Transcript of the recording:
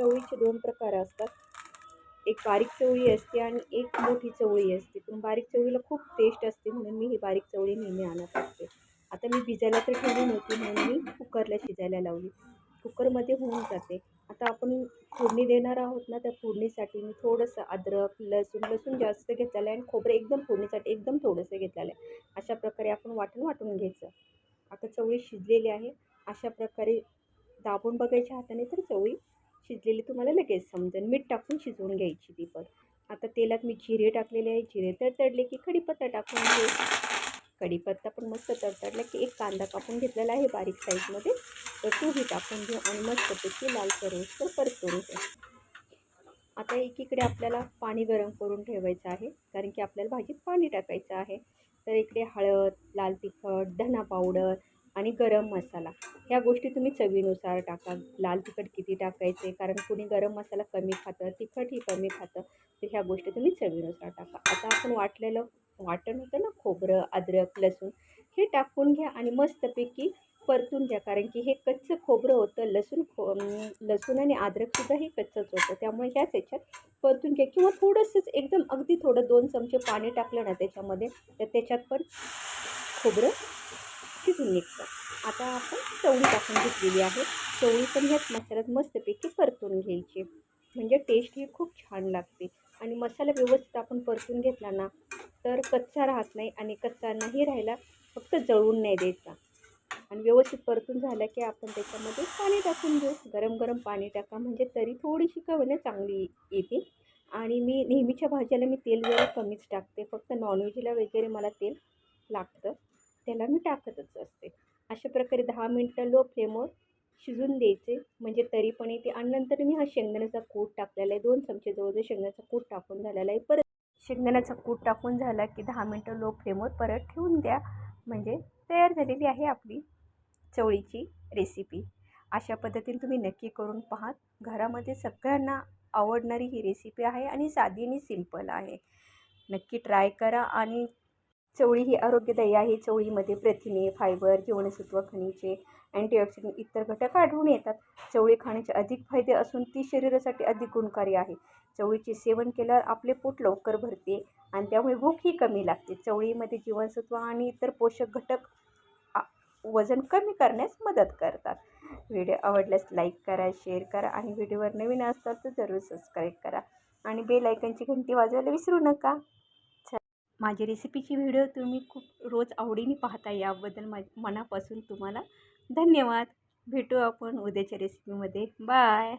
चवळीचे दोन प्रकार असतात. एक बारीक चवळी असते आणि एक मोठी चवळी असते. पण बारीक चवळीला खूप टेस्ट असते म्हणून मी ही बारीक चवळी नेहमी आणत असते. आता मी भिजायला तर ठेवली नव्हती म्हणून मी कुकरला शिजायला लावली. कुकरमध्ये होऊन जाते. आता आपण फोडणी देणार आहोत ना, त्या फोडणीसाठी मी थोडंसं अद्रक, लसूण जास्त घेतलेलं आहे आणि खोबरं एकदम फोडणीसाठी एकदम थोडंसं घेतलेलं आहे. अशा प्रकारे आपण वाटून घ्यायचं. आता चवळी शिजलेली आहे. अशा प्रकारे दाबून बघायच्या हाताने तर चवळी शिजलेली तुम्हाला लगेच समजेल. मीठ टाकून शिजवून घ्यायची ती पण. आता तेलात मी जिरे टाकलेले आहे. जिरे तडतडले की कढीपत्ता टाकून घे. कढीपत्ता पण मस्त तडतडला की एक कांदा कापून घेतलेला आहे बारीक साईजमध्ये, तर तोही टाकून घेऊ आणि मस्तपैकी लाल करूनसर परतून घेऊ. आता एकीकडे आपल्याला पाणी गरम करून ठेवायचं आहे, कारण की आपल्याला भाजीत पाणी टाकायचं आहे. तर इकडे हळद, लाल तिखट, धना पावडर आणि गरम मसाला ह्या गोष्टी तुम्ही चवीनुसार टाका. लाल तिखट किती टाकायचे, कारण कुणी गरम मसाला कमी खातं, तिखटही कमी खातं, तर ह्या गोष्टी तुम्ही चवीनुसार टाका. आता आपण वाटण होतं ना, खोबरं, अद्रक, लसूण हे टाकून घ्या आणि मस्तपैकी परतून घ्या, कारण की हे कच्चं खोबरं होतं. लसूण आणि अद्रकसुद्धा हे कच्चंच होतं, त्यामुळे ह्याच ह्याच्यात परतून घ्या. किंवा थोडंसंच एकदम अगदी थोडं 2 चमचे पाणी टाकलं ना त्याच्यामध्ये, तर त्याच्यात पण खोबरं शिजून निघतं. आता आपण चवळी टाकून घेतलेली आहे. चवळी पण ह्याच मसाल्यात मस्तपैकी परतून घ्यायची, म्हणजे टेस्ट ही खूप छान लागते. आणि मसाला व्यवस्थित आपण परतून घेतला ना, तर कच्चा राहत नाही आणि कच्चा नाही राहिला, फक्त जळून नाही द्यायचा. आणि व्यवस्थित परतून झालं की आपण त्याच्यामध्ये पाणी टाकून घेऊ. गरम गरम पाणी टाका, म्हणजे तरी थोडीशी का होईना चांगली येते. आणि मी नेहमीच्या भाज्याला मी तेल जरा कमीच टाकते, फक्त नॉनव्हेजला वगैरे मला तेल लागतं, त्याला मी टाकतच असते. अशा प्रकारे 10 मिनटं लो फ्लेमवर शिजून द्यायचे, म्हणजे तरी पण येते. आणि नंतर मी हा शेंगदाण्याचा कूट टाकलेला आहे. 2 चमचे जवळजवळ शेंगदाण्याचा कूट टाकून झालेला आहे. परत शेंगदाण्याचा कूट टाकून झाला की 10 मिनटं लो फ्लेमवर परत ठेवून द्या, म्हणजे तयार झालेली आहे आपली चवळीची रेसिपी. अशा पद्धतीने तुम्ही नक्की करून पहा. घरामध्ये सगळ्यांना आवडणारी ही रेसिपी आहे आणि साधी आणि सिंपल आहे. नक्की ट्राय करा. आणि चवळी ही आरोग्यदायी आहे. चवळीमध्ये प्रथिने, फायबर, जीवनसत्व, खनिजे, अँटीऑक्सिडंट इतर घटक आढळून येतात. चवळी खाण्याचे अधिक फायदे असून ती शरीरासाठी अधिक गुणकारी आहे. चवळीचे सेवन केल्यावर आपले पोट लवकर भरते आणि त्यामुळे भूकही कमी लागते. चवळीमध्ये जीवनसत्व आणि इतर पोषक घटक वजन कमी करण्यास मदत करतात. व्हिडिओ आवडल्यास लाईक करा, शेअर करा आणि व्हिडिओवर नवीन असतात तर जरूर सबस्क्राईब करा आणि बेल आयकॉनची घंटी वाजवायला विसरू नका. माझी रेसिपीची व्हिडिओ तुम्ही खूप रोज आवडीने पाहता, याबद्दल मनापासून तुम्हाला धन्यवाद. भेटू आपण उद्याच्या रेसिपीमध्ये. बाय.